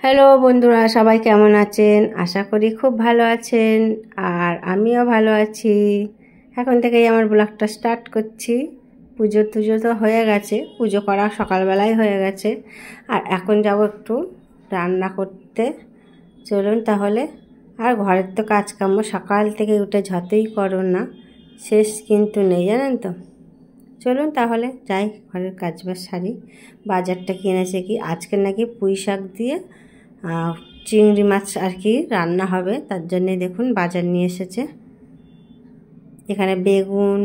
Hello বন্ধুরা, সবাই কেমন আছেন? আশা করি খুব ভালো আছেন। আর আমিও ভালো আছি। এখন থেকেই আমার ব্লগটা স্টার্ট করছি। পুজো তো হয়ে গেছে, পুজো করা সকালবেলায় হয়ে গেছে। আর এখন যাব একটু রান্না করতে। চলুন তাহলে। আর ঘরের তো কাজকর্ম সকাল থেকে উঠে যতই করো না, শেষ কিন্তু নেই, জানেন তো। চলুন তাহলে যাই, ঘরের কাজবাজ সারি। বাজারটা কিনেছে কি, আজকে নাকি পুঁই শাক দিয়ে চিংড়ি মাছ আর কি রান্না হবে, তার জন্যে দেখুন বাজার নিয়ে এসেছে। এখানে বেগুন,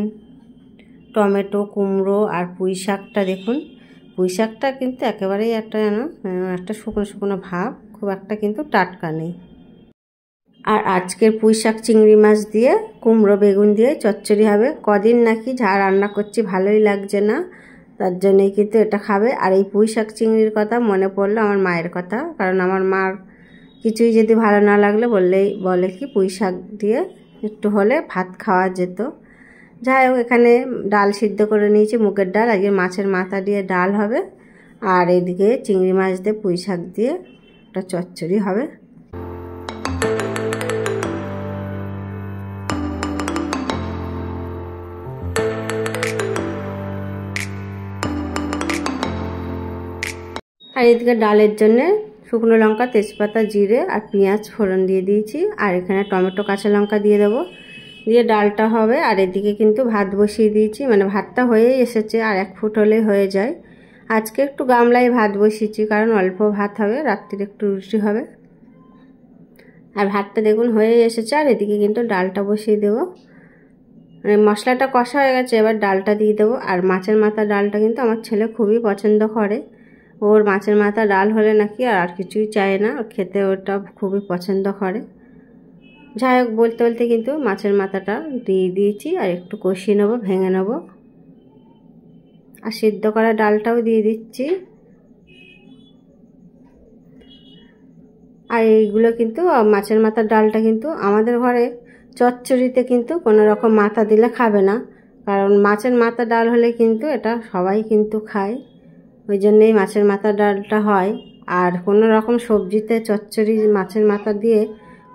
টমেটো, কুমড়ো আর পুঁই শাকটা দেখুন। পুঁই শাকটা কিন্তু একেবারেই একটা শুকনো শুকনো ভাব, খুব একটা কিন্তু টাটকা নেই। আর আজকের পুঁই শাক চিংড়ি মাছ দিয়ে কুমড়ো বেগুন দিয়ে চচ্চড়ি হবে। কদিন নাকি যা রান্না করছি ভালোই লাগছে না, তার জন্যই কিন্তু এটা খাবে। আর এই পুঁই শাক চিংড়ির কথা মনে পড়লো আমার মায়ের কথা, কারণ আমার মার কিছুই যদি ভালো না লাগলে বলে কি পুঁই শাক দিয়ে একটু হলে ভাত খাওয়া যেত। যাই হোক, এখানে ডাল সিদ্ধ করে নিয়েছি, মুগের ডাল। আজকে মাছের মাথা দিয়ে ডাল হবে, আর এদিকে চিংড়ি মাছ দিয়ে পুঁই শাক দিয়ে একটা চচ্চড়ি হবে। আর এদিকে ডালের জন্যে শুকনো লঙ্কা, তেজপাতা, জিরে আর পেঁয়াজ ফোড়ন দিয়ে দিয়েছি। আর এখানে টমেটো, কাঁচা লঙ্কা দিয়ে দেবো, দিয়ে ডালটা হবে। আর এদিকে কিন্তু ভাত বসিয়ে দিয়েছি, মানে ভাতটা হয়েই এসেছে, আর 1 ফুট হলেই হয়ে যায়। আজকে একটু গামলায় ভাত বসিয়েছি, কারণ অল্প ভাত হবে, রাত্রির একটু রুটি হবে। আর ভাতটা দেখুন হয়ে এসেছে। আর এদিকে কিন্তু ডালটা বসিয়ে দেবো, মানে মশলাটা কষা হয়ে গেছে, এবার ডালটা দিয়ে দেবো। আর মাছের মাথা ডালটা কিন্তু আমার ছেলে খুবই পছন্দ করে। ওর মাছের মাথা ডাল হলে নাকি আর কিছুই চায় না, খেতে ওটা খুবই পছন্দ করে। যাই হোক, বলতে বলতে কিন্তু মাছের মাথাটা দিয়ে দিয়েছি, আর একটু কষিয়ে নেবো, ভেঙে নেবো। আর সিদ্ধ করা ডালটাও দিয়ে দিচ্ছি। আর এইগুলো কিন্তু মাছের মাথার ডালটা কিন্তু আমাদের ঘরে চচ্চড়িতে কিন্তু কোনো রকম মাথা দিলে খাবে না, কারণ মাছের মাথা ডাল হলে কিন্তু এটা সবাই কিন্তু খায়, ওই জন্যেই মাছের মাথা ডালটা হয়। আর কোনো রকম সবজিতে চচ্চড়ি মাছের মাথা দিয়ে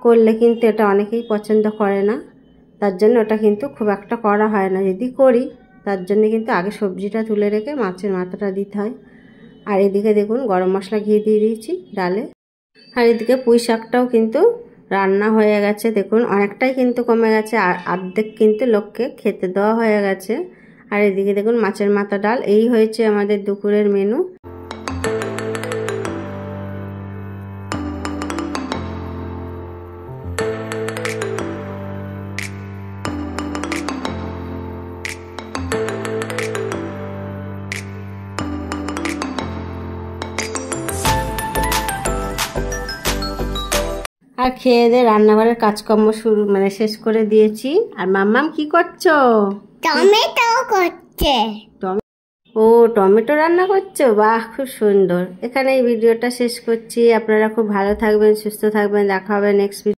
করলে কিন্তু এটা অনেকেই পছন্দ করে না, তার জন্য ওটা কিন্তু খুব একটা করা হয় না। যদি করি, তার জন্য কিন্তু আগে সবজিটা তুলে রেখে মাছের মাথাটা দিতে হয়। আর এদিকে দেখুন গরম মশলা ঘি দিয়ে দিয়েছি ডালে। আর এদিকে পুঁই শাকটাও কিন্তু রান্না হয়ে গেছে, দেখুন অনেকটাই কিন্তু কমে গেছে, আর অর্ধেক কিন্তু লোককে খেতে দেওয়া হয়ে গেছে। আর এদিকে দেখুন মাছের মাথা ডাল, এই হয়েছে আমাদের দুপুরের মেনু। আর খেয়ে দিয়ে রান্নাঘরের কাজকর্ম শেষ করে দিয়েছি। আর মাম্মাম কি করছো? টমেটো করছে। ও টমেটো রান্না করছো, বাহ খুব সুন্দর। এখানে এই ভিডিওটা শেষ করছি। আপনারা খুব ভালো থাকবেন, সুস্থ থাকবেন, দেখা হবে নেক্সট ভিডিও।